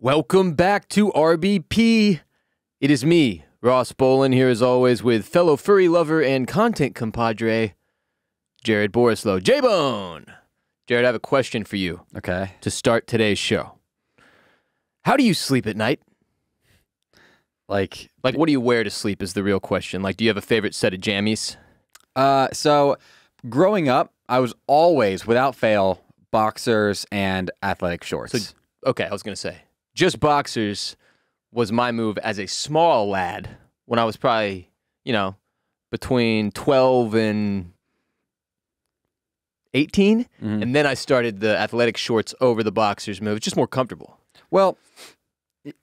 Welcome back to RBP. It is me, Ross Bolen, here as always with fellow furry lover and content compadre, Jared Borislow. J-Bone! Jared, I have a question for you. Okay. To start today's show. How do you sleep at night? Like, what do you wear to sleep is the real question. Like, do you have a favorite set of jammies? So, growing up, I was always, without fail, boxers and athletic shorts. So, okay, I was going to say, just boxers was my move as a small lad when I was probably, between 12 and 18. Mm-hmm. And then I started the athletic shorts over the boxers move. It's just more comfortable. Well,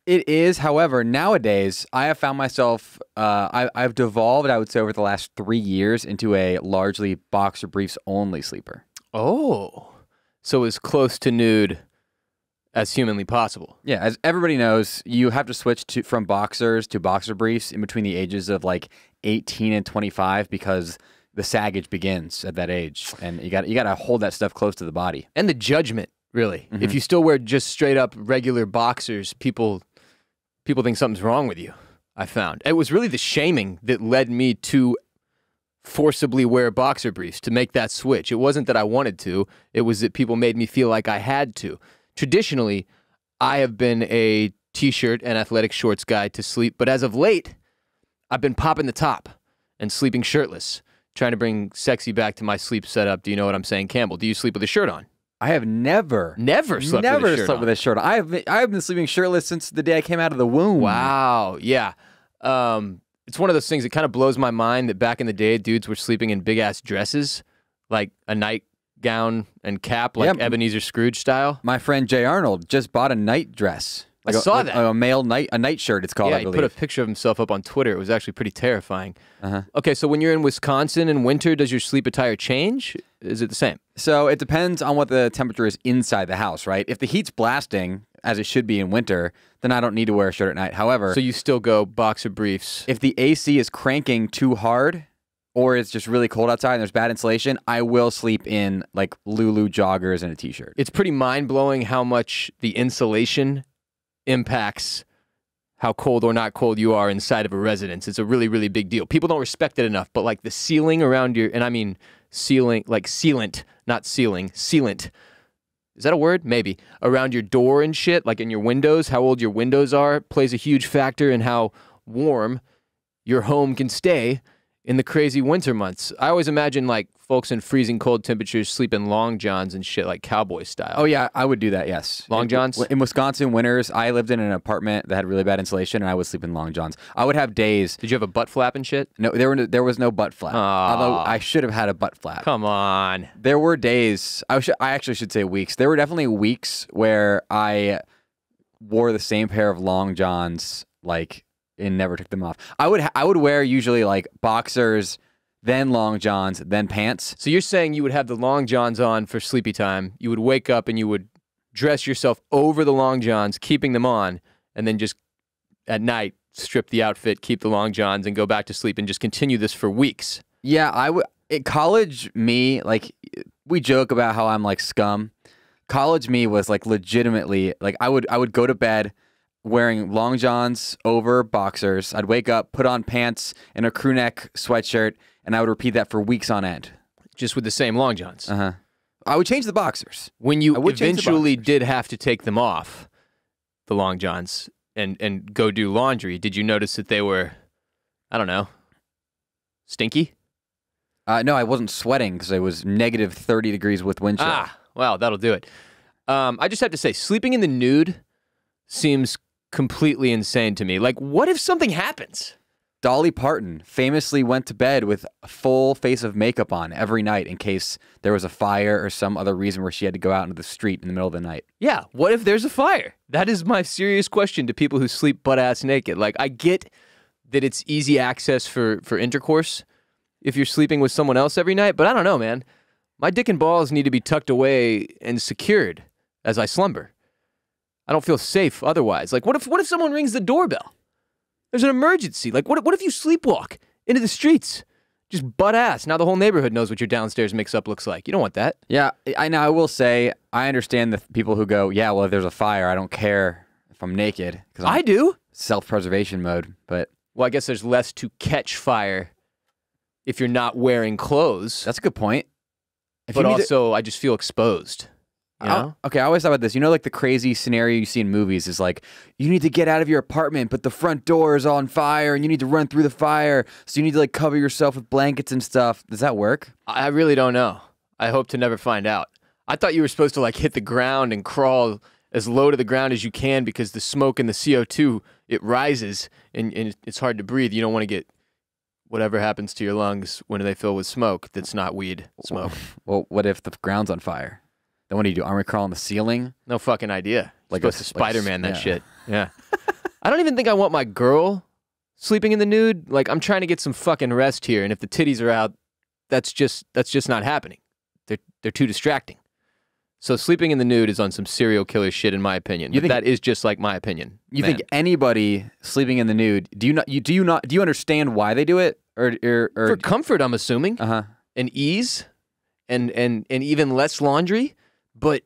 it is. However, nowadays, I have found myself, I've devolved, I would say, over the last 3 years into a largely boxer briefs only sleeper. Oh, so as close to nude as humanly possible. Yeah, as everybody knows, you have to switch from boxers to boxer briefs in between the ages of like 18 and 25 because the saggage begins at that age, and you got to hold that stuff close to the body. And the judgment, really. Mm-hmm. If you still wear just straight up regular boxers, people think something's wrong with you. I found it was really the shaming that led me to forcibly wear boxer briefs to make that switch. It wasn't that I wanted to; it was that people made me feel like I had to. Traditionally, I have been a t-shirt and athletic shorts guy to sleep, but as of late, I've been popping the top and sleeping shirtless, trying to bring sexy back to my sleep setup. Do you know what I'm saying, Campbell? Do you sleep with a shirt on? I have never slept with a shirt on. I've been sleeping shirtless since the day I came out of the womb. Wow, yeah. It's one of those things that kind of blows my mind that back in the day, dudes were sleeping in big-ass dresses, like a nightgown and cap, like Ebenezer Scrooge style. My friend Jay Arnold just bought a night dress. I saw that. A night shirt, it's called, I believe. He put a picture of himself up on Twitter. It was actually pretty terrifying. Okay, so when you're in Wisconsin in winter, does your sleep attire change? Is it the same? So it depends on what the temperature is inside the house, right? If the heat's blasting, as it should be in winter, then I don't need to wear a shirt at night. However... So you still go boxer briefs? If the AC is cranking too hard, or it's just really cold outside and there's bad insulation, I will sleep in like Lulu joggers and a t-shirt. It's pretty mind-blowing how much the insulation impacts how cold or not cold you are inside of a residence. It's a really, really big deal. People don't respect it enough, but like the ceiling around your, and I mean ceiling, like sealant, not ceiling, sealant. Is that a word? Maybe. Around your door and shit, like in your windows, how old your windows are, plays a huge factor in how warm your home can stay in the crazy winter months. I always imagine like folks in freezing cold temperatures sleep in long johns and shit like cowboy style. Oh yeah, I would do that, yes. Long johns? In Wisconsin winters, I lived in an apartment that had really bad insulation and I would sleep in long johns. I would have days... Did you have a butt flap and shit? No, there was no butt flap. Although I should have had a butt flap. Come on. There were days, I actually should say weeks. There were definitely weeks where I wore the same pair of long johns like and never took them off. I would wear usually like boxers, then long johns, then pants. So you're saying you would have the long johns on for sleepy time. You would wake up and you would dress yourself over the long johns, keeping them on, and then just at night strip the outfit, keep the long johns, and go back to sleep and just continue this for weeks. Yeah, I would. At college me, like we joke about how I'm like scum. College me was like legitimately like I would go to bed wearing long johns over boxers. I'd wake up, put on pants and a crew neck sweatshirt, and I would repeat that for weeks on end. Just with the same long johns? I would change the boxers. When you eventually did have to take them off, the long johns, and go do laundry, did you notice that they were, I don't know, stinky? No, I wasn't sweating because it was negative 30 degrees with wind chill. Wow, that'll do it. I just have to say, sleeping in the nude seems completely insane to me. Like, what if something happens? Dolly Parton famously went to bed with a full face of makeup on every night in case there was a fire or some other reason where she had to go out into the street in the middle of the night. Yeah, what if there's a fire? That is my serious question to people who sleep butt-ass naked. Like, I get that it's easy access for intercourse if you're sleeping with someone else every night, but I don't know, man. My dick and balls need to be tucked away and secured as I slumber. I don't feel safe otherwise. Like, what if someone rings the doorbell? There's an emergency. Like, what if you sleepwalk into the streets? Just butt ass. Now the whole neighborhood knows what your downstairs mix-up looks like. You don't want that. Yeah, I will say, I understand the people who go, yeah, well, if there's a fire, I don't care if I'm naked. I do. Self-preservation mode, but... Well, I guess there's less to catch fire if you're not wearing clothes. That's a good point. But also, I just feel exposed. You know? Okay, I always thought about this. You know, like the crazy scenario you see in movies is like, you need to get out of your apartment, but the front door is on fire, and you need to run through the fire, so you need to like cover yourself with blankets and stuff. Does that work? I really don't know. I hope to never find out. I thought you were supposed to like hit the ground and crawl as low to the ground as you can because the smoke and the CO2, it rises and it's hard to breathe. You don't want to get whatever happens to your lungs when they fill with smoke that's not weed smoke. Well, what if the ground's on fire? Then what do you do? Army crawl on the ceiling? No fucking idea. Like supposed to Spider-Man that yeah. shit. Yeah. I don't even think I want my girl sleeping in the nude. Like, I'm trying to get some fucking rest here, and if the titties are out, that's just not happening. They're too distracting. So sleeping in the nude is on some serial killer shit, in my opinion. That is just like my opinion. You think anybody sleeping in the nude? Do you understand why they do it? Or for comfort, I'm assuming. And ease, and even less laundry. But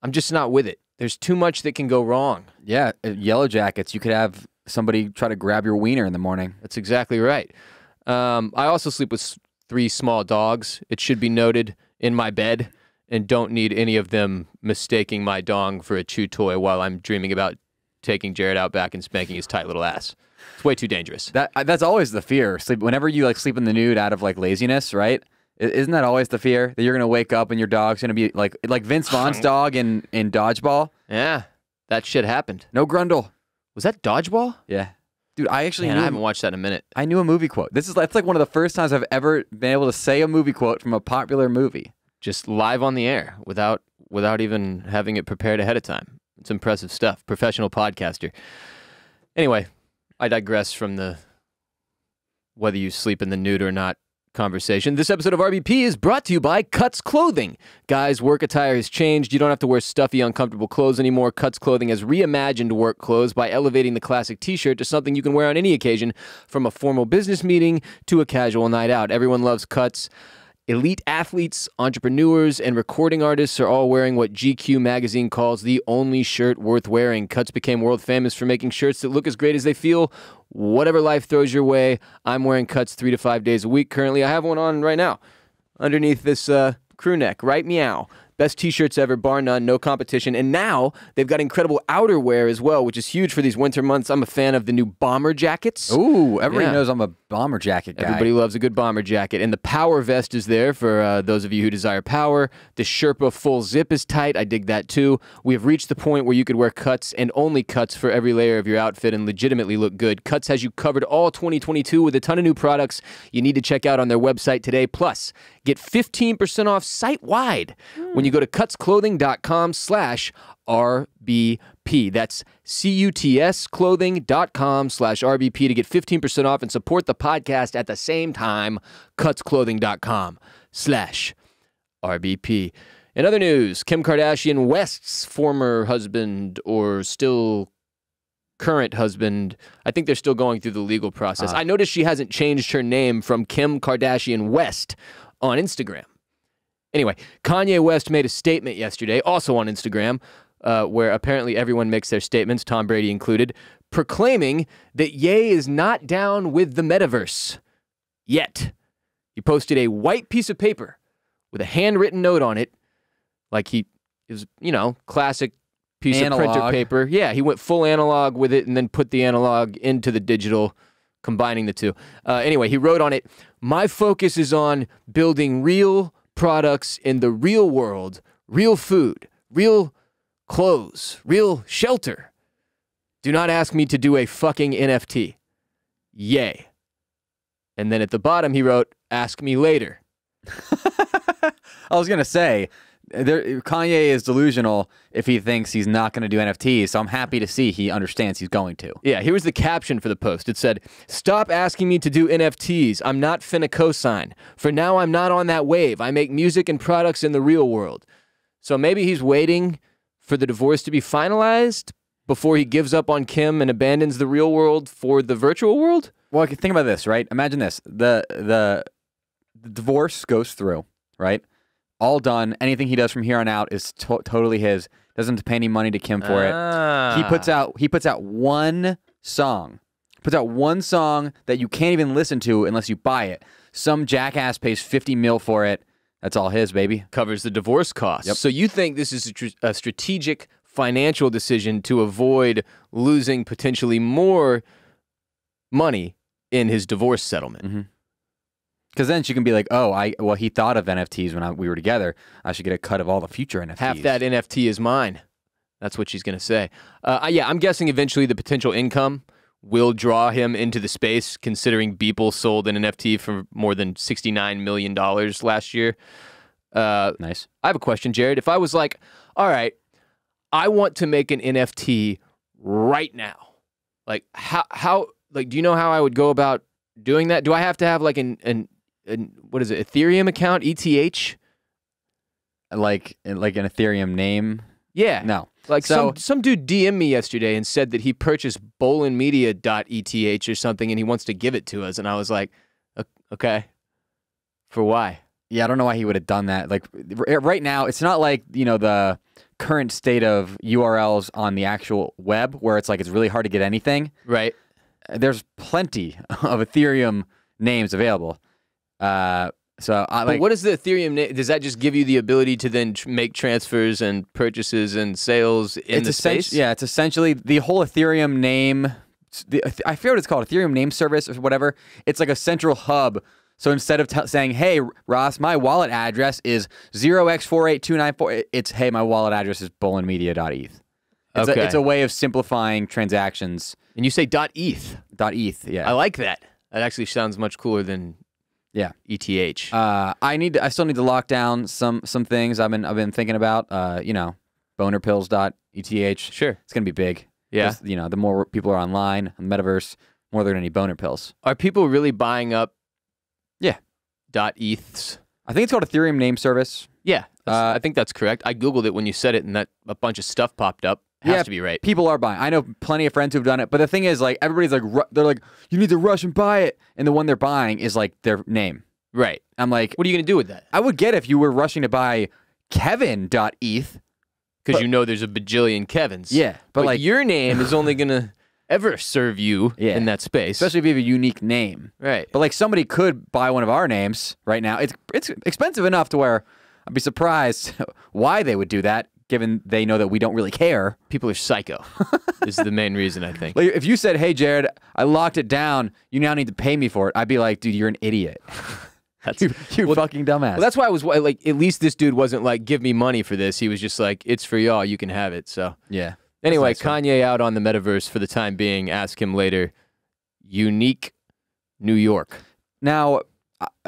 I'm just not with it. There's too much that can go wrong. Yeah, Yellow Jackets. You could have somebody try to grab your wiener in the morning. That's exactly right. I also sleep with 3 small dogs. It should be noted in my bed. And don't need any of them mistaking my dong for a chew toy while I'm dreaming about taking Jared out back and spanking his tight little ass. It's way too dangerous. That's always the fear. Whenever you like sleep in the nude out of like laziness, right? Isn't that always the fear that you're gonna wake up and your dog's gonna be like Vince Vaughn's dog in Dodgeball? Yeah, that shit happened. No Grundle. Was that Dodgeball? Yeah, dude. I haven't watched that in a minute. I knew a movie quote. That's like one of the first times I've ever been able to say a movie quote from a popular movie. Just live on the air without even having it prepared ahead of time. It's impressive stuff. Professional podcaster. Anyway, I digress from the whether you sleep in the nude or not conversation. This episode of RBP is brought to you by Cuts Clothing. Guys, work attire has changed. You don't have to wear stuffy, uncomfortable clothes anymore. Cuts Clothing has reimagined work clothes by elevating the classic t-shirt to something you can wear on any occasion, from a formal business meeting to a casual night out. Everyone loves Cuts. Elite athletes, entrepreneurs, and recording artists are all wearing what GQ magazine calls the only shirt worth wearing. Cuts became world famous for making shirts that look as great as they feel. Whatever life throws your way, I'm wearing Cuts 3 to 5 days a week. Currently, I have one on right now underneath this crew neck, right? Meow. Best t-shirts ever, bar none, no competition. And now they've got incredible outerwear as well, which is huge for these winter months. I'm a fan of the new bomber jackets. Ooh, everybody knows I'm a bomber jacket guy. Everybody loves a good bomber jacket. And the power vest is there for those of you who desire power. The Sherpa full zip is tight. I dig that too. We have reached the point where you could wear Cuts and only Cuts for every layer of your outfit and legitimately look good. Cuts has you covered all 2022 with a ton of new products you need to check out on their website today. Plus, get 15% off site-wide when you go to cutsclothing.com/RBP. That's cutsclothing.com/RBP to get 15% off and support the podcast at the same time. cutsclothing.com/RBP. In other news, Kim Kardashian West's former husband, or still current husband, I think they're still going through the legal process. I noticed she hasn't changed her name from Kim Kardashian West on Instagram. Anyway, Kanye West made a statement yesterday, also on Instagram, where apparently everyone makes their statements, Tom Brady included, proclaiming that Ye is not down with the metaverse yet. He posted a white piece of paper with a handwritten note on it, like he is, classic piece of printer paper. Yeah, he went full analog with it and then put the analog into the digital, combining the two. Anyway, he wrote on it, "My focus is on building real products in the real world, real food, real clothes, real shelter. Do not ask me to do a fucking NFT. Yay." And then at the bottom he wrote, "Ask me later." I was going to say, Kanye is delusional if he thinks he's not going to do NFTs, so I'm happy to see he understands he's going to. Yeah, here was the caption for the post. It said, "Stop asking me to do NFTs. I'm not finna cosign. For now, I'm not on that wave. I make music and products in the real world." So maybe he's waiting for the divorce to be finalized before he gives up on Kim and abandons the real world for the virtual world? Well, think about this, right? Imagine this. The divorce goes through, right? all done. Anything he does from here on out is totally his. Doesn't have to pay any money to Kim for it. He puts out one song. Puts out one song that you can't even listen to unless you buy it. Some jackass pays $50 million for it. That's all his, baby. Covers the divorce costs. Yep. So you think this is a strategic financial decision to avoid losing potentially more money in his divorce settlement? Because then she can be like, well, he thought of NFTs when we were together. I should get a cut of all the future NFTs. Half that NFT is mine. That's what she's going to say. Yeah, I'm guessing eventually the potential income will draw him into the space, considering Beeple sold an NFT for more than $69 million last year. Nice. I have a question, Jared. If I was like, all right, I want to make an NFT right now, like how like, do you know how I would go about doing that? Do I have to have like an what is it, Ethereum account, ETH? Like an Ethereum name? Yeah. No. Like some dude DM'd me yesterday and said that he purchased bolenmedia.eth or something and he wants to give it to us. And I was like, okay, for why? Yeah, I don't know why he would have done that. Like right now, it's not like, the current state of URLs on the actual web where it's like it's really hard to get anything. Right. There's plenty of Ethereum names available. But what is the Ethereum name? Does that just give you the ability to then make transfers and purchases and sales in the space? Yeah, it's essentially the whole Ethereum name. I forget what it's called, Ethereum name service or whatever. It's like a central hub. So instead of saying, hey, Ross, my wallet address is 0x48294, it's, hey, my wallet address is bolenmedia.eth. It's a way of simplifying transactions. And you say .eth. .eth, yeah. I like that. That actually sounds much cooler than ETH. I still need to lock down some things I've been thinking about. Bonerpills.eth. Sure. It's gonna be big. Yeah. The more people are online in the metaverse, more they're gonna need boner pills. Are people really buying up .eths? I think it's called Ethereum name service. Yeah. I think that's correct. I Googled it when you said it and that a bunch of stuff popped up. Has to be right. People are buying. I know plenty of friends who've done it, but the thing is, like, everybody's like, they're like, you need to rush and buy it, and the one they're buying is like their name. Right. I'm like, what are you gonna do with that? I would get if you were rushing to buy Kevin.eth. Because you know there's a bajillion Kevins. Yeah. But like your name is only gonna ever serve you in that space. Especially if you have a unique name. Right. But like somebody could buy one of our names right now. It's expensive enough to where I'd be surprised why they would do that, given they know that we don't really care. People are psycho. This is the main reason, I think. Like if you said, hey, Jared, I locked it down, you now need to pay me for it, I'd be like, dude, you're an idiot. you fucking dumbass. Well, that's why I was like, at least this dude wasn't like, give me money for this. He was just like, it's for y'all, you can have it. So yeah. Anyway, Kanye out on the metaverse for the time being. Ask him later. Unique New York. Now,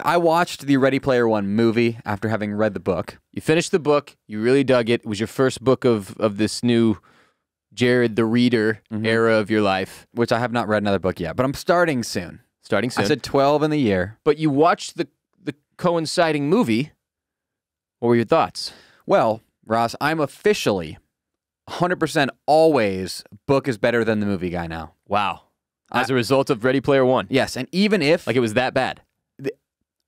I watched the Ready Player One movie after having read the book. You finished the book. You really dug it. It was your first book of this new Jared the Reader era of your life. Which I have not read another book yet, but I'm starting soon. Starting soon. I said 12 in the year. But you watched the coinciding movie. What were your thoughts? Well, Ross, I'm officially 100% always book is better than the movie guy now. Wow. As a result of Ready Player One. Yes, and even if... Like it was that bad.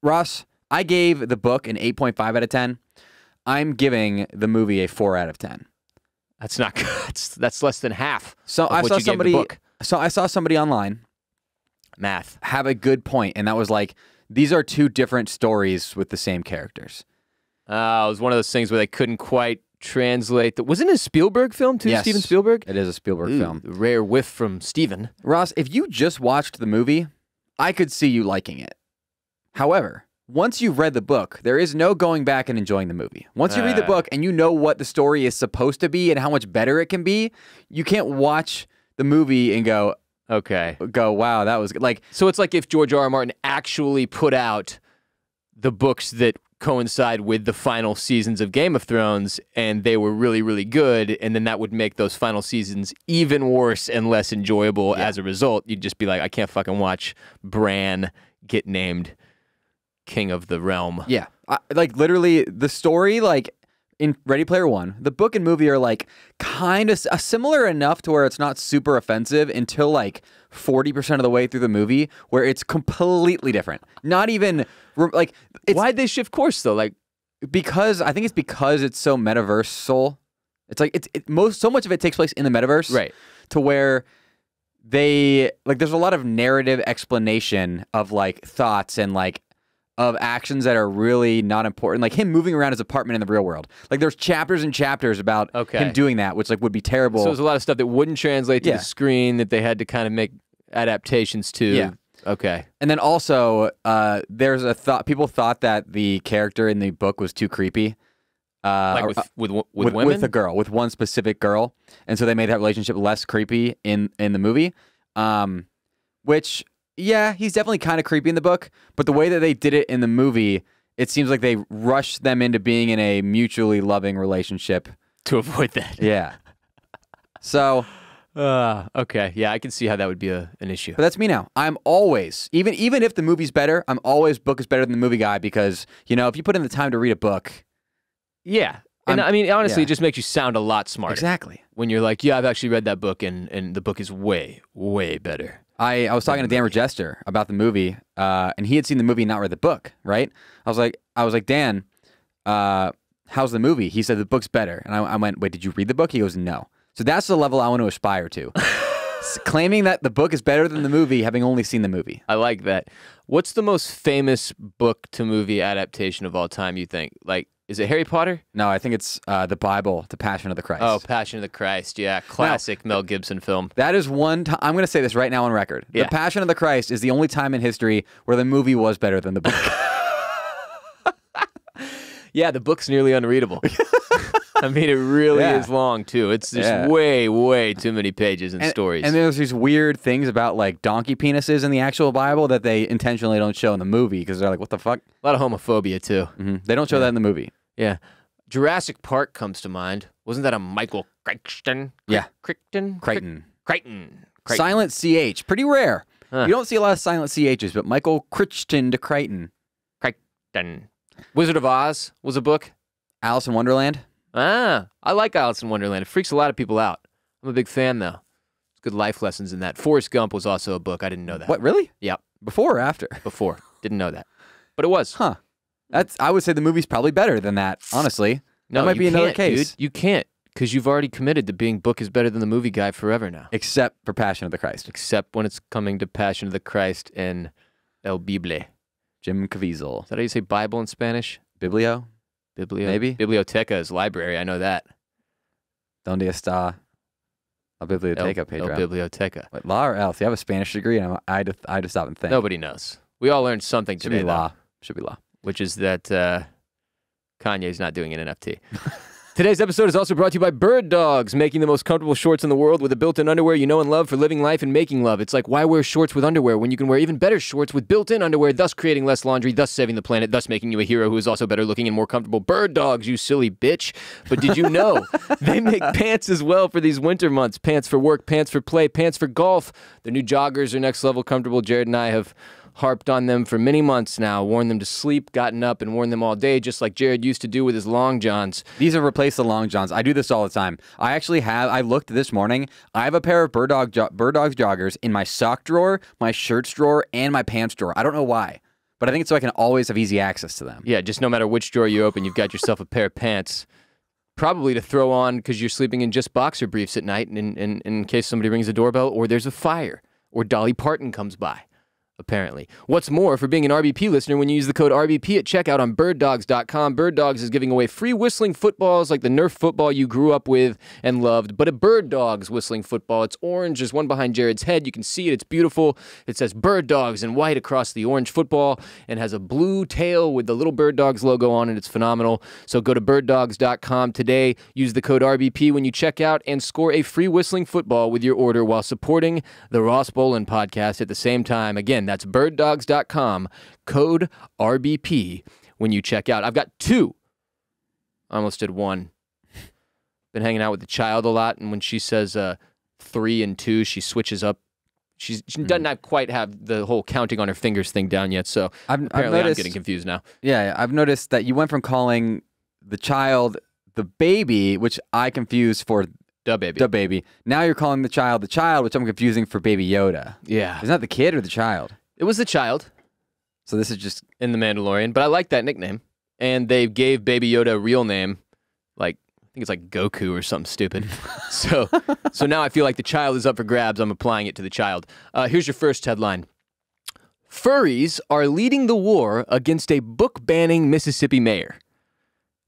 Ross, I gave the book an 8.5 out of 10. I'm giving the movie a 4 out of 10. That's not good. That's less than half. So I saw somebody. So I saw somebody online. Math. Have a good point, and that was like, these are two different stories with the same characters. It was one of those things where they couldn't quite translate. Wasn't it a Spielberg film too? Yes, Steven Spielberg? It is a Spielberg film. Rare whiff from Steven. Ross, if you just watched the movie, I could see you liking it. However, once you've read the book, there is no going back and enjoying the movie. Once you read the book and you know what the story is supposed to be and how much better it can be, you can't watch the movie and go, wow, that was good. Like, so it's like if George R.R. Martin actually put out the books that coincide with the final seasons of Game of Thrones and they were really, really good, and then that would make those final seasons even worse and less enjoyable as a result. You'd just be like, I can't fucking watch Bran get named King of the Realm. Yeah. Like, literally, the story, like, in Ready Player One, the book and movie are, like, kind of similar enough to where it's not super offensive until, like, 40% of the way through the movie, where it's completely different. Not even, like... Why'd they shift course, though? Like, because I think it's because it's so metaversal. It's like so much of it takes place in the metaverse, Right. To where there's a lot of narrative explanation of like thoughts and like of actions that are really not important, like him moving around his apartment in the real world. Like there's chapters and chapters about him doing that, which like would be terrible. So there's a lot of stuff that wouldn't translate to the screen that they had to kind of make adaptations to. Yeah. Okay. And then also, there's a thought. People thought that the character in the book was too creepy. Like with women? With a girl, with one specific girl, and so they made that relationship less creepy in the movie. Which, yeah, he's definitely kind of creepy in the book, but the way that they did it in the movie, it seems like they rushed them into being in a mutually loving relationship to avoid that. Yeah. So. Okay. Yeah, I can see how that would be an issue. But that's me now. I'm always, even if the movie's better, I'm always book is better than the movie guy because, you know, if you put in the time to read a book. Yeah. And I mean, honestly, it just makes you sound a lot smarter. Exactly. When you're like, yeah, I've actually read that book and the book is way, way better. I was talking to Dan Regester about the movie, and he had seen the movie and not read the book, right? I was like, Dan, how's the movie? He said the book's better. And I went, wait, did you read the book? He goes, no. So that's the level I want to aspire to. Claiming that the book is better than the movie, having only seen the movie. I like that. What's the most famous book to movie adaptation of all time, you think? Like, is it Harry Potter? No, I think it's the Bible, The Passion of the Christ. Oh, Passion of the Christ. Yeah, classic Mel Gibson film. That is one time. I'm going to say this right now on record. Yeah. The Passion of the Christ is the only time in history where the movie was better than the book. Yeah, the book's nearly unreadable. I mean, it really is long, too. It's just way, way too many pages and stories. And there's these weird things about, like, donkey penises in the actual Bible that they intentionally don't show in the movie because they're like, what the fuck? A lot of homophobia, too. Mm-hmm. They don't show that in the movie. Yeah. Jurassic Park comes to mind. Wasn't that a Michael Crichton? Yeah. Crichton. Silent CH. Pretty rare. Huh. You don't see a lot of silent CHs, but Michael Crichton to Crichton. Wizard of Oz was a book. Alice in Wonderland. I like Alice in Wonderland. It freaks a lot of people out. I'm a big fan, though. It's good life lessons in that. Forrest Gump was also a book. I didn't know that. What, really? Yep. Before or after? Before. Didn't know that. But it was. Huh. I would say the movie's probably better than that, honestly. No, that might be another case. Dude. You can't, because you've already committed to being book is better than the movie guy forever now. Except for Passion of the Christ. Except when it's coming to Passion of the Christ and El Bible. Jim Caviezel. Is that how you say Bible in Spanish? Biblio? Maybe? Biblioteca is library. I know that. Donde está la biblioteca, Pedro? El Biblioteca. What, law or else? You have a Spanish degree, and I had to stop and think. Nobody knows. We all learned something today. Should be law. Should be law. Which is that Kanye's not doing an NFT. Today's episode is also brought to you by Birddogs, making the most comfortable shorts in the world with a built-in underwear you know and love for living life and making love. It's like, why wear shorts with underwear when you can wear even better shorts with built-in underwear, thus creating less laundry, thus saving the planet, thus making you a hero who is also better looking and more comfortable. Birddogs, you silly bitch. But did you know they make pants as well for these winter months? Pants for work, pants for play, pants for golf. Their new joggers are next level comfortable. Jared and I have harped on them for many months now, worn them to sleep, gotten up and worn them all day, just like Jared used to do with his long johns. These have replaced the long johns. I do this all the time. I looked this morning. I have a pair of Birddogs joggers in my sock drawer, my shirts drawer, and my pants drawer. I don't know why, but I think it's so I can always have easy access to them. Yeah, just no matter which drawer you open, you've got yourself a pair of pants. Probably to throw on because you're sleeping in just boxer briefs at night in case somebody rings the doorbell or there's a fire or Dolly Parton comes by. Apparently. What's more, for being an RBP listener, when you use the code RBP at checkout on Birddogs.com, Birddogs is giving away free whistling footballs like the Nerf football you grew up with and loved, but a Birddogs whistling football. It's orange. There's one behind Jared's head. You can see it. It's beautiful. It says Birddogs in white across the orange football and has a blue tail with the little Birddogs logo on it. It's phenomenal. So go to Birddogs.com today. Use the code RBP when you check out and score a free whistling football with your order while supporting the Ross Bolen podcast at the same time. Again, that's Birddogs.com, code RBP when you check out. I've got two. I almost did one. Been hanging out with the child a lot, and when she says 3 and 2, she switches up. She doesn't quite have the whole counting on her fingers thing down yet, so apparently I'm getting confused now. Yeah, I've noticed that you went from calling the child the baby, which I confuse for Da baby. Da baby. Now you're calling the child, which I'm confusing for Baby Yoda. Yeah. Isn't that the kid or the child? It was the child. So this is just in The Mandalorian, but I like that nickname. and they gave Baby Yoda a real name, like I think it's like Goku or something stupid. so now I feel like the child is up for grabs. I'm applying it to the child. Here's your first headline. Furries are leading the war against a book-banning Mississippi mayor.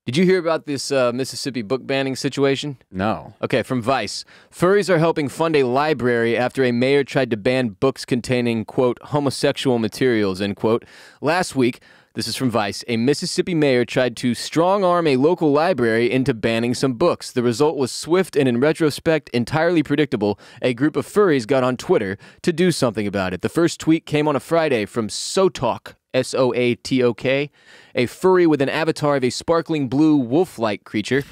Did you hear about this Mississippi book banning situation? No. Okay, from Vice. Furries are helping fund a library after a mayor tried to ban books containing, quote, homosexual materials, end quote. Last week, this is from Vice, a Mississippi mayor tried to strong-arm a local library into banning some books. The result was swift and, in retrospect, entirely predictable. A group of furries got on Twitter to do something about it. The first tweet came on a Friday from Sotok, S-O-A-T-O-K, a furry with an avatar of a sparkling blue wolf-like creature,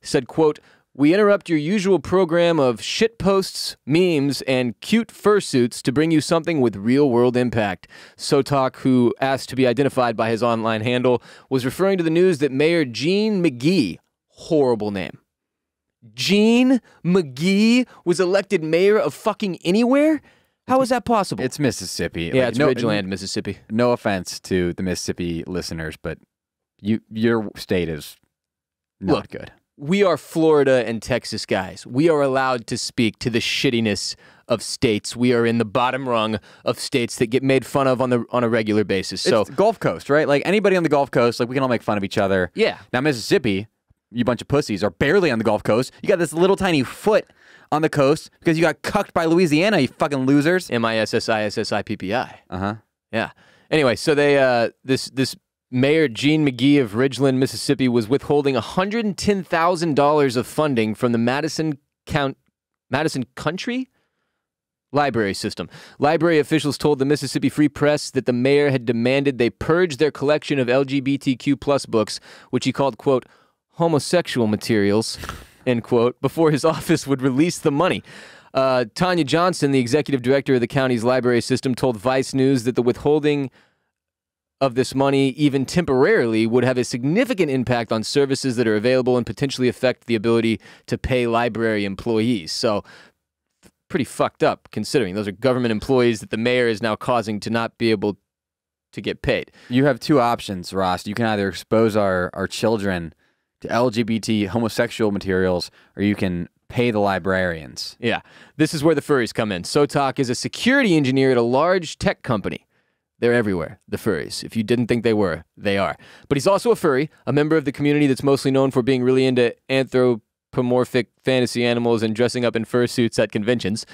said, quote, "We interrupt your usual program of shit posts, memes, and cute fursuits to bring you something with real-world impact." Sotok, who asked to be identified by his online handle, was referring to the news that Mayor Gene McGee, horrible name, Gene McGee was elected mayor of fucking anywhere? How is that possible? It's Mississippi. Yeah, it's Ridgeland, Mississippi. No offense to the Mississippi listeners, but your state is not good. We are Florida and Texas guys. We are allowed to speak to the shittiness of states. We are in the bottom rung of states that get made fun of on a regular basis. So it's Gulf Coast, right? Like anybody on the Gulf Coast, like we can all make fun of each other. Yeah. Now Mississippi, you bunch of pussies, are barely on the Gulf Coast. You got this little tiny foot on the coast because you got cucked by Louisiana, you fucking losers. MISSISSIPPI. Uh-huh. Yeah. Anyway, so they this Mayor Gene McGee of Ridgeland, Mississippi, was withholding $110,000 of funding from the Madison Country Library System. Library officials told the Mississippi Free Press that the mayor had demanded they purge their collection of LGBTQ plus books, which he called, quote, homosexual materials, end quote, before his office would release the money. Tanya Johnson, the executive director of the county's library system, told Vice News that the withholding of this money, even temporarily, would have a significant impact on services that are available and potentially affect the ability to pay library employees. So, pretty fucked up, considering those are government employees that the mayor is now causing to not be able to get paid. You have two options, Ross. You can either expose our children to LGBT homosexual materials, or you can pay the librarians. Yeah. This is where the furries come in. Sotok is a security engineer at a large tech company. They're everywhere, the furries. If you didn't think they were, they are. But he's also a furry, a member of the community that's mostly known for being really into anthropomorphic fantasy animals and dressing up in fursuits at conventions.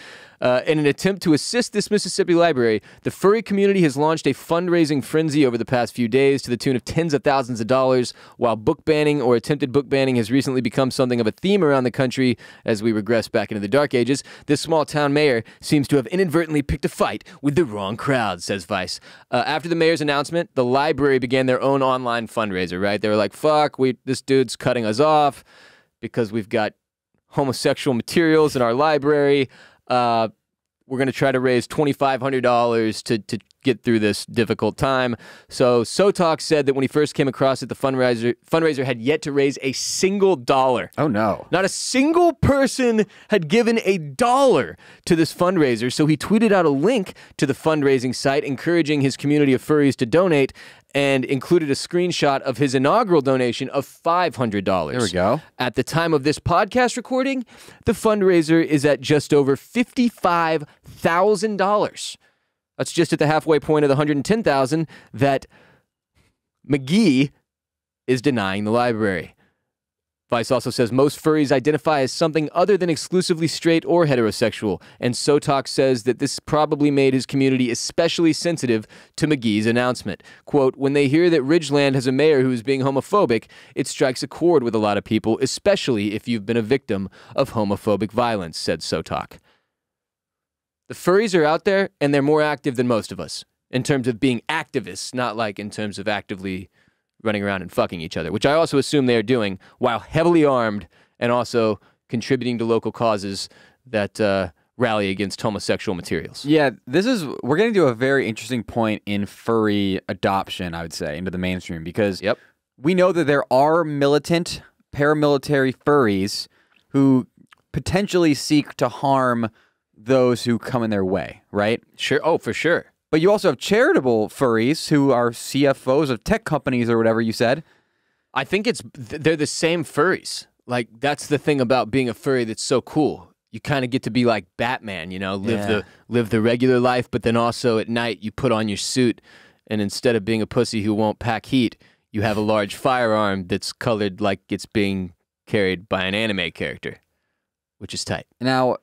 In an attempt to assist this Mississippi library, the furry community has launched a fundraising frenzy over the past few days to the tune of tens of thousands of dollars, while book banning or attempted book banning has recently become something of a theme around the country as we regress back into the dark ages. This small-town mayor seems to have inadvertently picked a fight with the wrong crowd, says Vice. After the mayor's announcement, the library began their own online fundraiser, right? They were like, fuck, this dude's cutting us off because we've got homosexual materials in our library. We're going to try to raise $2,500 to get through this difficult time. So Sotok said that when he first came across it, the fundraiser had yet to raise a single dollar. Oh, no. Not a single person had given a dollar to this fundraiser, so he tweeted out a link to the fundraising site encouraging his community of furries to donate, and included a screenshot of his inaugural donation of $500. There we go. At the time of this podcast recording, the fundraiser is at just over $55,000. That's just at the halfway point of the $110,000 that McGee is denying the library. Vice also says most furries identify as something other than exclusively straight or heterosexual, and Sotok says that this probably made his community especially sensitive to McGee's announcement. Quote, when they hear that Ridgeland has a mayor who is being homophobic, it strikes a chord with a lot of people, especially if you've been a victim of homophobic violence, said Sotok. The furries are out there, and they're more active than most of us, in terms of being activists, not like in terms of actively running around and fucking each other, which I also assume they are doing while heavily armed and also contributing to local causes that rally against homosexual materials. Yeah, we're getting to a very interesting point in furry adoption, I would say, into the mainstream, because we know that there are militant paramilitary furries who potentially seek to harm those who come in their way, right? Sure. Oh, for sure. But you also have charitable furries who are CFOs of tech companies or whatever you said, I think they're the same furries. Like, that's the thing about being a furry that's so cool. You kind of get to be like Batman, you know, live the regular life, but then also at night you put on your suit, and instead of being a pussy who won't pack heat, you have a large firearm that's colored like it's being carried by an anime character, which is tight. Now,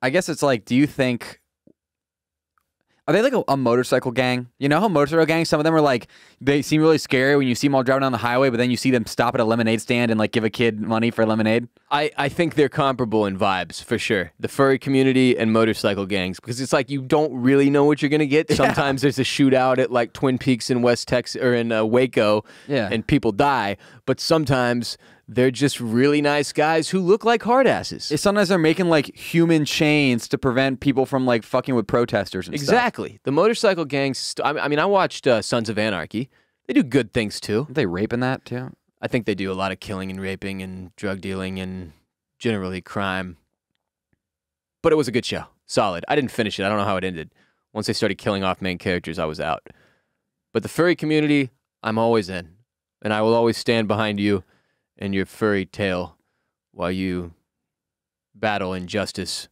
I guess it's like, do you think... Are they like a motorcycle gang? You know how motorcycle gangs, some of them are like, they seem really scary when you see them all driving down the highway, but then you see them stop at a lemonade stand and like give a kid money for lemonade? I think they're comparable in vibes, for sure. The furry community and motorcycle gangs, because it's like you don't really know what you're going to get. Sometimes there's a shootout at like Twin Peaks in West Texas or in Waco, and people die. But sometimes they're just really nice guys who look like hard asses. Sometimes they're making like human chains to prevent people from like fucking with protesters and stuff. Exactly. The motorcycle gangs, I mean, I watched Sons of Anarchy. They do good things too. Are they raping that too? I think they do a lot of killing and raping and drug dealing and generally crime. But it was a good show. Solid. I didn't finish it. I don't know how it ended. Once they started killing off main characters, I was out. But the furry community, I'm always in. And I will always stand behind you and your furry tail while you battle injustice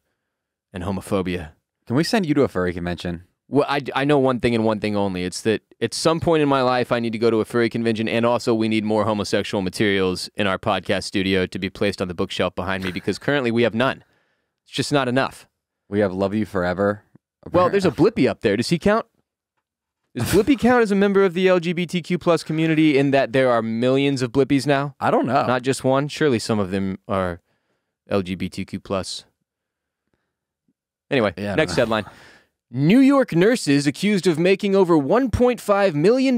and homophobia. Can we send you to a furry convention? Well, I know one thing and one thing only. It's that at some point in my life, I need to go to a furry convention, and also we need more homosexual materials in our podcast studio to be placed on the bookshelf behind me, because currently we have none. It's just not enough. We have Love You Forever. Well, there's a Blippi up there. Does he count? Does Blippi count as a member of the LGBTQ plus community in that there are millions of Blippies now? I don't know. Not just one. Surely some of them are LGBTQ plus. Anyway, next headline. New York nurses accused of making over $1.5 million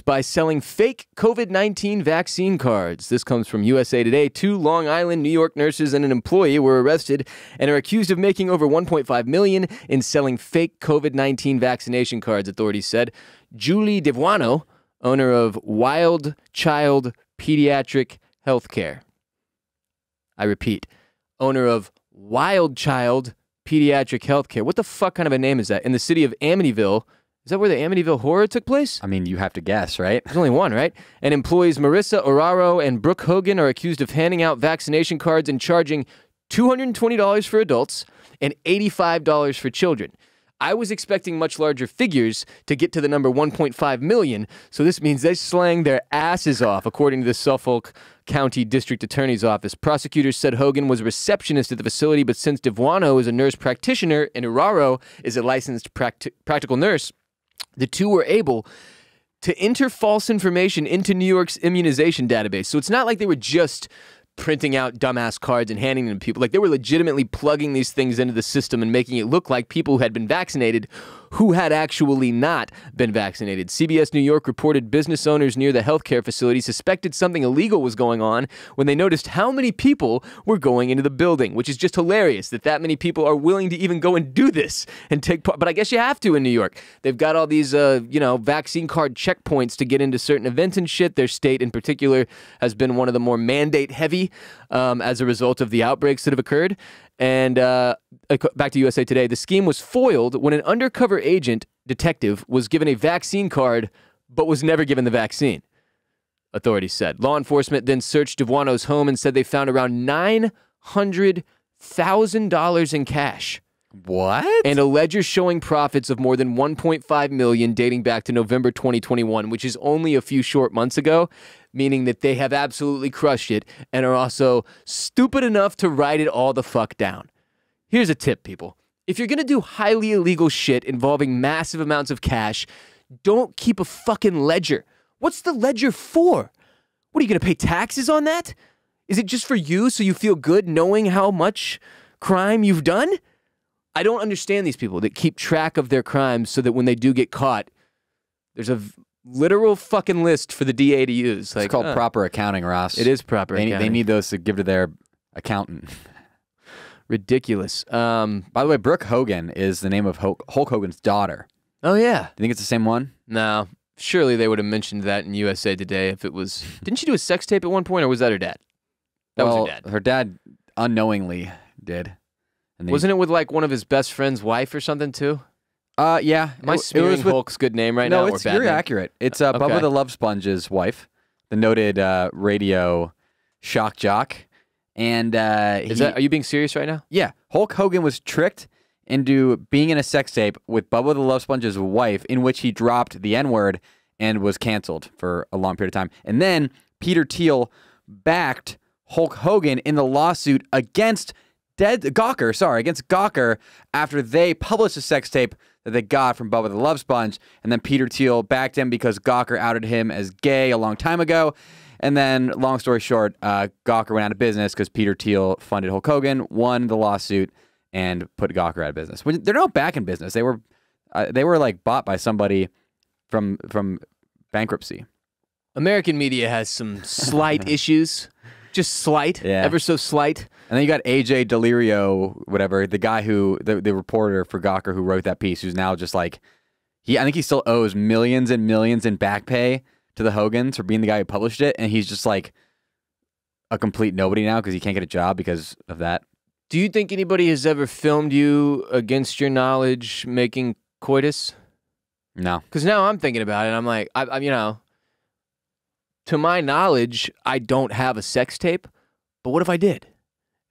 by selling fake COVID-19 vaccine cards. This comes from USA Today. 2 Long Island, New York nurses and an employee were arrested and are accused of making over $1.5 million in selling fake COVID-19 vaccination cards, authorities said. Julie Devuano, owner of Wild Child Pediatric Healthcare. I repeat, owner of Wild Child Pediatric Healthcare. What the fuck kind of a name is that? In the city of Amityville. Is that where the Amityville horror took place? I mean, you have to guess, right? There's only one, right? And employees Marissa Oraro and Brooke Hogan are accused of handing out vaccination cards and charging $220 for adults and $85 for children. I was expecting much larger figures to get to the number 1.5 million, so this means they slang their asses off, according to the Suffolk County District Attorney's Office. Prosecutors said Hogan was a receptionist at the facility, but since Devuano is a nurse practitioner and Uraro is a licensed practical nurse, the two were able to enter false information into New York's immunization database. So it's not like they were just printing out dumbass cards and handing them to people. Like, they were legitimately plugging these things into the system and making it look like people who had been vaccinated who had actually not been vaccinated. CBS New York reported business owners near the healthcare facility suspected something illegal was going on when they noticed how many people were going into the building, which is just hilarious that many people are willing to even go and do this and take part. But I guess you have to in New York. They've got all these, vaccine card checkpoints to get into certain events and shit. Their state in particular has been one of the more mandate heavy as a result of the outbreaks that have occurred. And back to USA Today, the scheme was foiled when an undercover agent detective was given a vaccine card but was never given the vaccine, authorities said. Law enforcement then searched Devuano's home and said they found around $900,000 in cash. What? And a ledger showing profits of more than $1.5 million dating back to November 2021, which is only a few short months ago, meaning that they have absolutely crushed it and are also stupid enough to write it all the fuck down. Here's a tip, people. If you're going to do highly illegal shit involving massive amounts of cash, don't keep a fucking ledger. What's the ledger for? What, are you going to pay taxes on that? Is it just for you so you feel good knowing how much crime you've done? I don't understand these people that keep track of their crimes so that when they do get caught, there's a literal fucking list for the DA to use. Like, it's called proper accounting, Ross. It is proper accounting. They need those to give to their accountant. Ridiculous. By the way, Brooke Hogan is the name of Hulk Hogan's daughter. Oh, yeah. Do you think it's the same one? No. Surely they would have mentioned that in USA Today if it was... Didn't she do a sex tape at one point, or was that her dad? That was her dad. Her dad unknowingly did. Wasn't it with like one of his best friend's wife or something too? Yeah. Am I smearing Hulk's good name right now? No, you're accurate. It's Bubba the Love Sponge's wife, the noted radio shock jock. And are you being serious right now? Yeah, Hulk Hogan was tricked into being in a sex tape with Bubba the Love Sponge's wife, in which he dropped the N-word and was canceled for a long period of time. And then Peter Thiel backed Hulk Hogan in the lawsuit against Gawker after they published a sex tape that they got from Bubba the Love Sponge. And then Peter Thiel backed him because Gawker outed him as gay a long time ago. And then, long story short, Gawker went out of business because Peter Thiel funded Hulk Hogan, won the lawsuit, and put Gawker out of business. They're not back in business. They were like bought by somebody from bankruptcy. American media has some slight issues, just slight, ever so slight. And then you got AJ Delirio, whatever, the guy the reporter for Gawker who wrote that piece, who's now just like, I think he still owes millions and millions in back pay to the Hogans for being the guy who published it, and he's just like a complete nobody now because he can't get a job because of that. Do you think anybody has ever filmed you against your knowledge making coitus? No. Because now I'm thinking about it. I'm like, to my knowledge, I don't have a sex tape, but what if I did?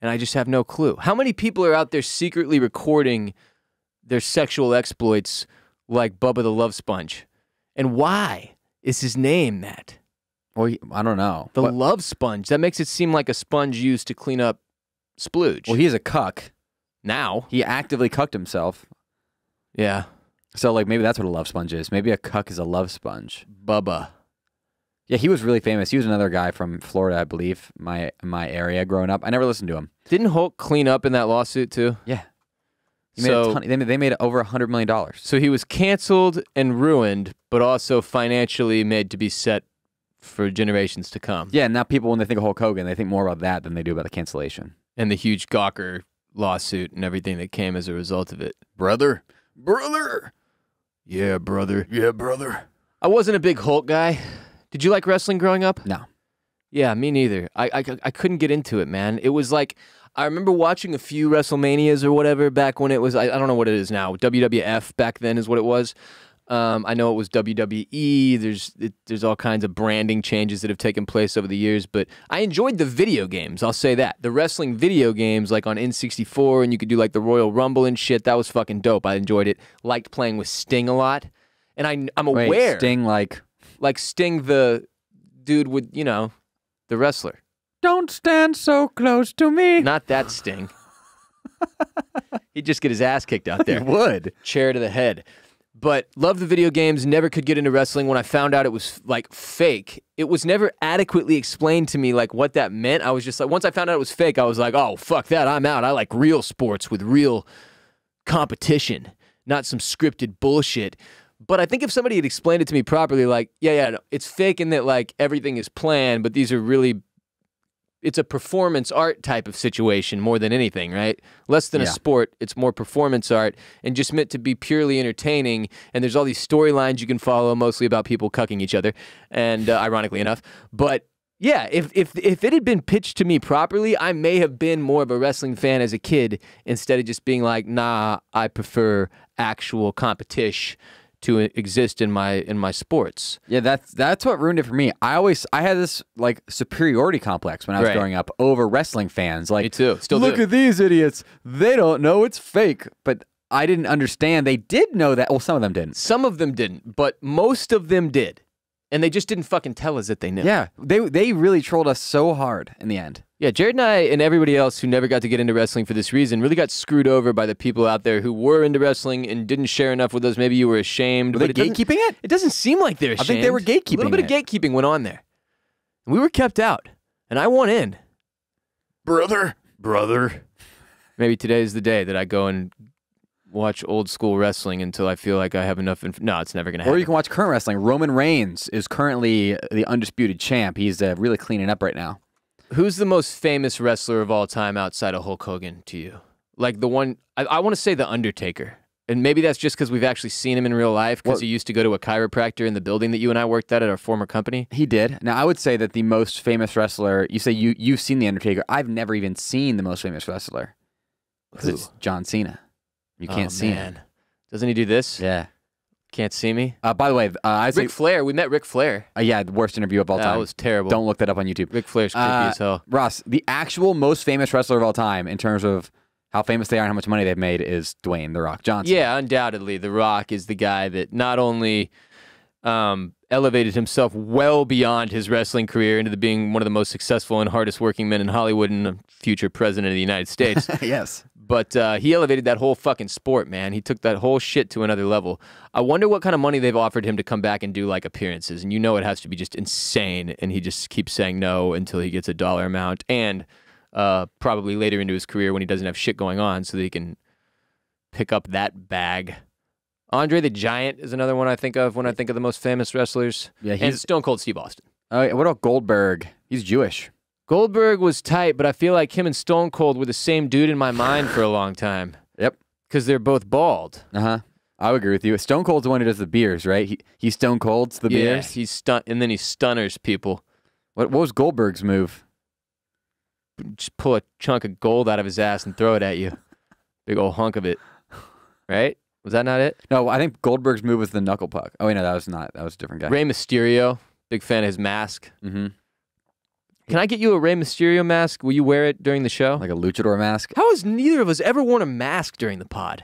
And I just have no clue. How many people are out there secretly recording their sexual exploits like Bubba the Love Sponge? And why is his name that? Well, I don't know. The Love Sponge. That makes it seem like a sponge used to clean up splooge. Well, he's a cuck. Now. He actively cucked himself. Yeah. So, like, maybe that's what a love sponge is. Maybe a cuck is a love sponge. Bubba. Yeah, he was really famous. He was another guy from Florida, I believe, my area growing up. I never listened to him. Didn't Hulk clean up in that lawsuit, too? Yeah. They made over $100 million. So he was canceled and ruined, but also financially made to be set for generations to come. Yeah, and now people, when they think of Hulk Hogan, they think more about that than they do about the cancellation. And the huge Gawker lawsuit and everything that came as a result of it. Brother. Yeah, brother. I wasn't a big Hulk guy. Did you like wrestling growing up? No. Yeah, me neither. I couldn't get into it, man. It was like, I remember watching a few WrestleManias or whatever back when it was, I don't know what it is now. WWF back then is what it was. I know it was WWE. There's all kinds of branding changes that have taken place over the years, but I enjoyed the video games. I'll say that. The wrestling video games, like on N64, and you could do like the Royal Rumble and shit. That was fucking dope. I enjoyed it. Liked playing with Sting a lot. And I'm aware. Wait, Sting like Sting, the dude with, the wrestler. Don't stand so close to me. Not that Sting. He'd just get his ass kicked out there. He would. Chair to the head. But loved the video games, never could get into wrestling. When I found out it was like fake, it was never adequately explained to me like what that meant. I was just like, once I found out it was fake, I was like, oh, fuck that, I'm out. I like real sports with real competition, not some scripted bullshit. But I think if somebody had explained it to me properly, like, yeah, no, it's fake in that like everything is planned, but these are really, it's a performance art type of situation more than anything, right? Less than a sport, it's more performance art and just meant to be purely entertaining. And there's all these storylines you can follow, mostly about people cucking each other, and ironically enough. But yeah, if it had been pitched to me properly, I may have been more of a wrestling fan as a kid instead of just being like, nah, I prefer actual competition to exist in my sports. Yeah, that's what ruined it for me. I had this like superiority complex when I was growing up over wrestling fans. Like, me too. Still look at these idiots. They don't know it's fake. But I didn't understand. They did know that. Well, some of them didn't. Some of them didn't, but most of them did. And they just didn't fucking tell us that they knew. Yeah, they really trolled us so hard in the end. Yeah, Jared and I and everybody else who never got to get into wrestling for this reason really got screwed over by the people out there who were into wrestling and didn't share enough with us. Maybe you were ashamed. Were they gatekeeping it? It doesn't seem like they're ashamed. I think they were gatekeeping it. A little bit of gatekeeping went on there. And we were kept out. And I want in. Brother. Maybe today's the day that I go and watch old school wrestling until I feel like I have enough. No, it's never going to happen. Or you can watch current wrestling. Roman Reigns is currently the undisputed champ. He's really cleaning up right now. Who's the most famous wrestler of all time outside of Hulk Hogan to you? Like the one, I want to say The Undertaker. And maybe that's just because we've actually seen him in real life because he used to go to a chiropractor in the building that you and I worked at our former company. He did. Now, I would say that the most famous wrestler, you say you've seen The Undertaker. I've never even seen the most famous wrestler. Because it's John Cena. You can't see him. Doesn't he do this? Yeah. Can't see me. By the way, I say Ric Flair. We met Ric Flair. yeah, the worst interview of all time. That was terrible. Don't look that up on YouTube. Ric Flair's creepy as hell. Ross, the actual most famous wrestler of all time in terms of how famous they are and how much money they've made is Dwayne The Rock Johnson. Yeah, undoubtedly, The Rock is the guy that not only elevated himself well beyond his wrestling career into being one of the most successful and hardest working men in Hollywood and a future president of the United States. Yes. But he elevated that whole fucking sport, man. He took that whole shit to another level. I wonder what kind of money they've offered him to come back and do like appearances. And you know it has to be just insane. And he just keeps saying no until he gets a dollar amount. And probably later into his career when he doesn't have shit going on so that he can pick up that bag. Andre the Giant is another one I think of when I think of the most famous wrestlers. Yeah, and Stone Cold Steve Austin. What about Goldberg? He's Jewish. Goldberg was tight, but I feel like him and Stone Cold were the same dude in my mind for a long time. Yep. Because they're both bald. Uh-huh. I would agree with you. Stone Cold's the one who does the beers, right? He Stone Cold's the beers. Yeah, and then he stunners people. What was Goldberg's move? Just pull a chunk of gold out of his ass and throw it at you. Big old hunk of it. Right? Was that not it? No, I think Goldberg's move was the knuckle puck. Oh, wait, no, that was not. That was a different guy. Rey Mysterio. Big fan of his mask. Mm-hmm. Can I get you a Rey Mysterio mask? Will you wear it during the show? Like a luchador mask? How has neither of us ever worn a mask during the pod?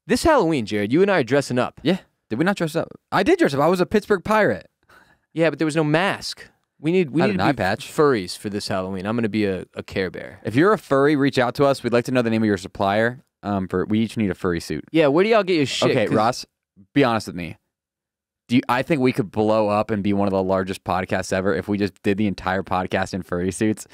This Halloween, Jared, you and I are dressing up. Yeah. Did we not dress up? I did dress up. I was a Pittsburgh Pirate. Yeah, but there was no mask. We need an to eye be patch. Furries for this Halloween. I'm going to be a Care Bear. If you're a furry, reach out to us. We'd like to know the name of your supplier. We each need a furry suit. Yeah, where do y'all get your shit? Okay, Ross, be honest with me. I think we could blow up and be one of the largest podcasts ever if we just did the entire podcast in furry suits.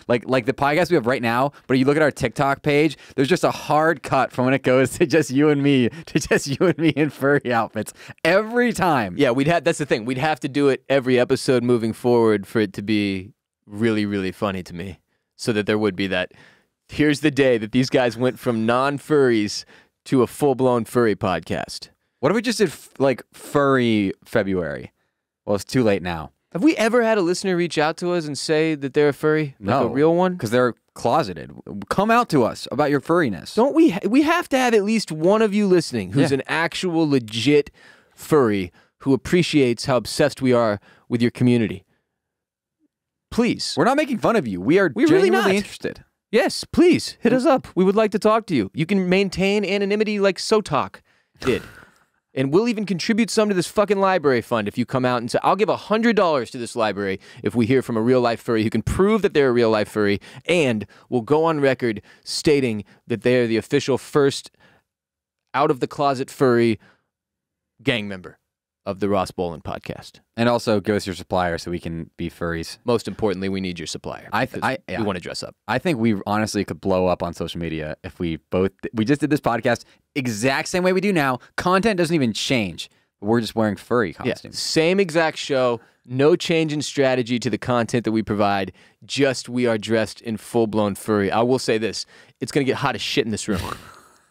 Like the podcast we have right now, but you look at our TikTok page, there's just a hard cut from when it goes to just you and me in furry outfits every time. Yeah, that's the thing. We'd have to do it every episode moving forward for it to be really, really funny to me. So that there would be that, here's the day that these guys went from non-furries to a full-blown furry podcast. What if we just did like furry February? Well, it's too late now. Have we ever had a listener reach out to us and say that they're a furry? Like no, a real one? Because they're closeted. Come out to us about your furriness. Don't we? We have to have at least one of you listening who's an actual legit furry who appreciates how obsessed we are with your community. Please. We're not making fun of you. We're really not interested. Yes, please hit us up. We would like to talk to you. You can maintain anonymity like SoTalk did. And we'll even contribute some to this fucking library fund if you come out and say, I'll give $100 to this library if we hear from a real-life furry who can prove that they're a real-life furry, and we'll go on record stating that they are the official first out-of-the-closet furry gang member of the Ross Bolen podcast. And also give us your supplier so we can be furries. Most importantly, we need your supplier. We want to dress up. I think we honestly could blow up on social media if we just did this podcast exact same way we do now. Content doesn't even change. We're just wearing furry costumes. Yeah, same exact show. No change in strategy to the content that we provide. Just we are dressed in full-blown furry. I will say this. It's going to get hot as shit in this room.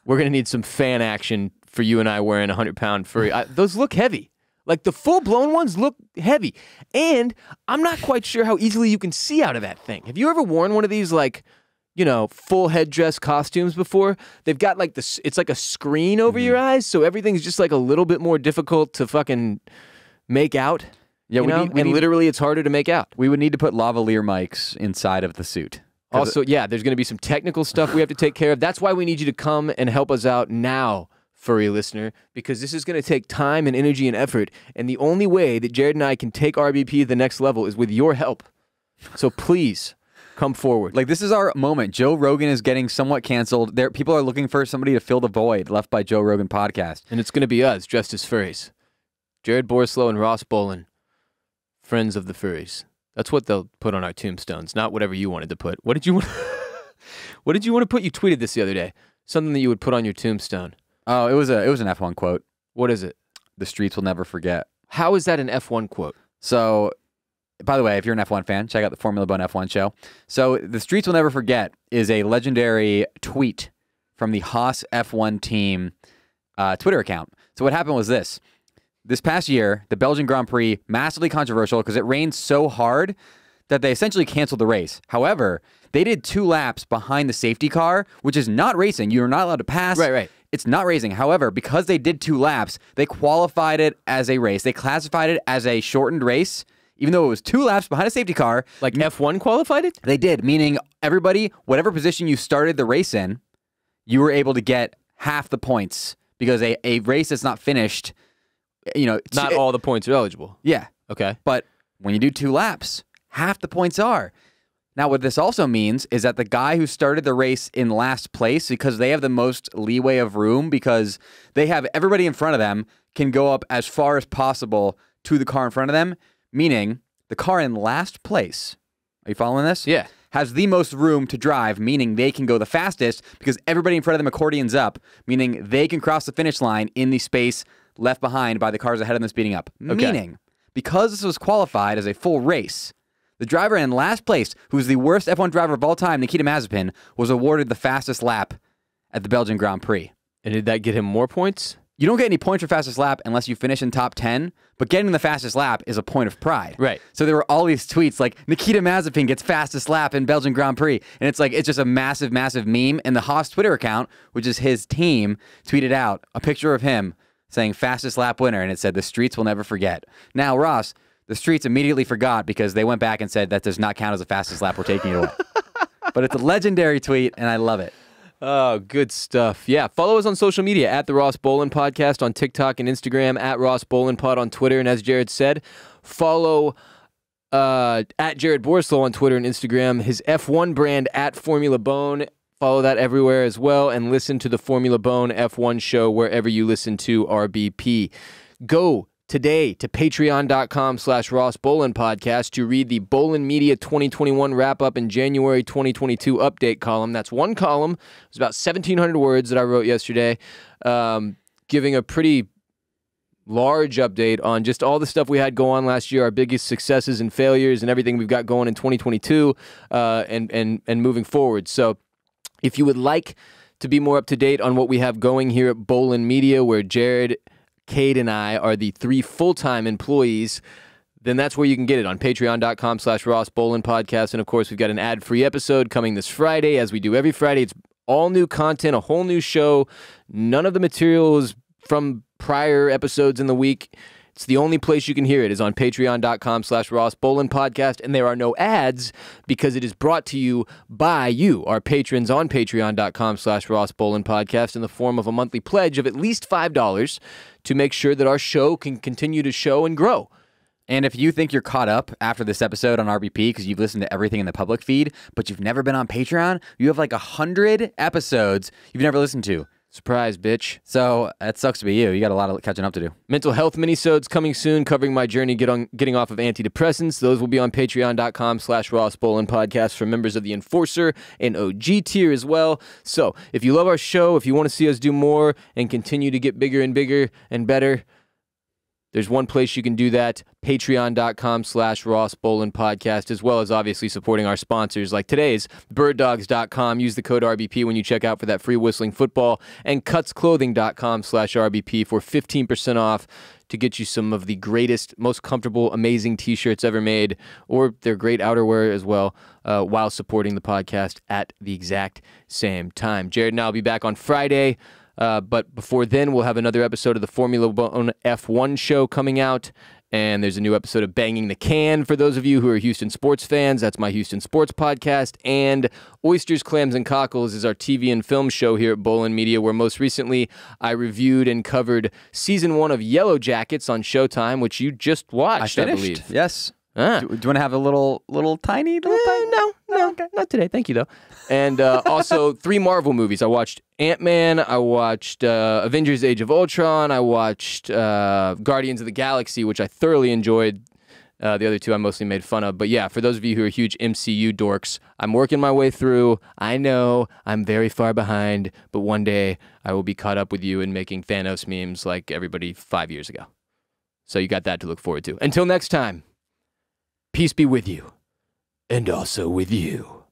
We're going to need some fan action for you and I wearing a 100-pound furry. Those look heavy. Like, the full-blown ones look heavy. And I'm not quite sure how easily you can see out of that thing. Have you ever worn one of these, like, you know, full headdress costumes before? They've got, like, it's like a screen over your eyes, so everything's just, like, a little bit more difficult to fucking make out. Yeah, literally it's harder to make out. We would need to put lavalier mics inside of the suit. Also, yeah, there's going to be some technical stuff we have to take care of. That's why we need you to come and help us out now, furry listener, because this is going to take time and energy and effort, and the only way that Jared and I can take RBP to the next level is with your help. So please, come forward. Like, this is our moment. Joe Rogan is getting somewhat canceled. People are looking for somebody to fill the void left by Joe Rogan podcast. And it's going to be us, dressed as furries. Jared Borislow and Ross Bolen, friends of the furries. That's what they'll put on our tombstones, not whatever you wanted to put. What did you want? What did you want to put? You tweeted this the other day. Something that you would put on your tombstone. Oh, it was an F1 quote. What is it? The streets will never forget. How is that an F1 quote? So, by the way, if you're an F1 fan, check out the Formula One F1 show. So, the streets will never forget is a legendary tweet from the Haas F1 team Twitter account. So, what happened was this. This past year, the Belgian Grand Prix, massively controversial because it rained so hard that they essentially canceled the race. However, they did 2 laps behind the safety car, which is not racing. You're not allowed to pass. Right. it's not racing. However, because they did 2 laps, they qualified it as a race. They classified it as a shortened race, even though it was 2 laps behind a safety car. Like F1 qualified it? They did, meaning everybody, whatever position you started the race in, you were able to get half the points because a race that's not finished, not all the points are eligible. Yeah. Okay. But when you do 2 laps, half the points are. Now, what this also means is that the guy who started the race in last place, because they have the most leeway of room, because they have everybody in front of them can go up as far as possible to the car in front of them, meaning the car in last place, are you following this? Yeah. Has the most room to drive, meaning they can go the fastest because everybody in front of them accordions up, meaning they can cross the finish line in the space left behind by the cars ahead of them speeding up. Okay. Meaning, because this was qualified as a full race, the driver in last place, who's the worst F1 driver of all time, Nikita Mazepin, was awarded the fastest lap at the Belgian Grand Prix. And did that get him more points? You don't get any points for fastest lap unless you finish in top 10, but getting the fastest lap is a point of pride. Right. So there were all these tweets like, Nikita Mazepin gets fastest lap in Belgian Grand Prix. And it's like, it's just a massive, massive meme. And the Haas Twitter account, which is his team, tweeted out a picture of him saying fastest lap winner. And it said, the streets will never forget. Now, Ross, the streets immediately forgot because they went back and said that does not count as the fastest lap. We're taking it away. But it's a legendary tweet, and I love it. Oh, good stuff. Yeah, follow us on social media at the Ross Bolen Podcast on TikTok and Instagram, at Ross Bolen Pod on Twitter. And as Jared said, follow at Jared Borislow on Twitter and Instagram, his F1 brand at Formula Bone. Follow that everywhere as well, and listen to the Formula Bone F1 show wherever you listen to RBP. Go today to patreon.com/Ross Bolen Podcast to read the Bolen Media 2021 wrap-up and January 2022 update column. That's one column. It was about 1,700 words that I wrote yesterday, giving a pretty large update on just all the stuff we had go on last year, our biggest successes and failures, and everything we've got going in 2022 and moving forward. So if you would like to be more up-to-date on what we have going here at Bolen Media, where Jared, Cade, and I are the 3 full-time employees, then that's where you can get it, on patreon.com/Ross Bolen Podcast. And, of course, we've got an ad-free episode coming this Friday, as we do every Friday. It's all new content, a whole new show. None of the material is from prior episodes in the week. It's the only place you can hear it is on patreon.com/Ross Bolen Podcast, and there are no ads because it is brought to you by you, our patrons, on patreon.com/Ross Bolen Podcast in the form of a monthly pledge of at least $5 to make sure that our show can continue to show and grow. And if you think you're caught up after this episode on RBP because you've listened to everything in the public feed, but you've never been on Patreon, you have like 100 episodes you've never listened to. Surprise, bitch. So that sucks to be you. You got a lot of catching up to do. Mental health minisodes coming soon, covering my journey getting off of antidepressants. Those will be on patreon.com/Ross Bolen Podcast for members of the Enforcer and OG tier as well. So if you love our show, if you want to see us do more and continue to get bigger and bigger and better, there's one place you can do that, patreon.com/Ross Bolen Podcast, as well as obviously supporting our sponsors like today's Birddogs.com. Use the code RBP when you check out for that free whistling football, and cutsclothing.com/RBP for 15% off to get you some of the greatest, most comfortable, amazing t-shirts ever made, or their great outerwear as well, while supporting the podcast at the exact same time. Jared and I will be back on Friday. But before then, we'll have another episode of the Formula Bone F1 show coming out, and there's a new episode of Banging the Can for those of you who are Houston sports fans. That's my Houston sports podcast, and Oysters, Clams, and Cockles is our TV and film show here at Bolen Media, where most recently I reviewed and covered Season 1 of Yellow Jackets on Showtime, which you just watched, I believe. Yes. Ah. Do you want to have a little tiny? No, okay. Not today. Thank you, though. And also 3 Marvel movies. I watched Ant-Man. I watched Avengers: Age of Ultron. I watched Guardians of the Galaxy, which I thoroughly enjoyed. The other 2 I mostly made fun of. But yeah, for those of you who are huge MCU dorks, I'm working my way through. I know I'm very far behind, but one day I will be caught up with you in making Thanos memes like everybody 5 years ago. So you got that to look forward to. Until next time. Peace be with you, and also with you.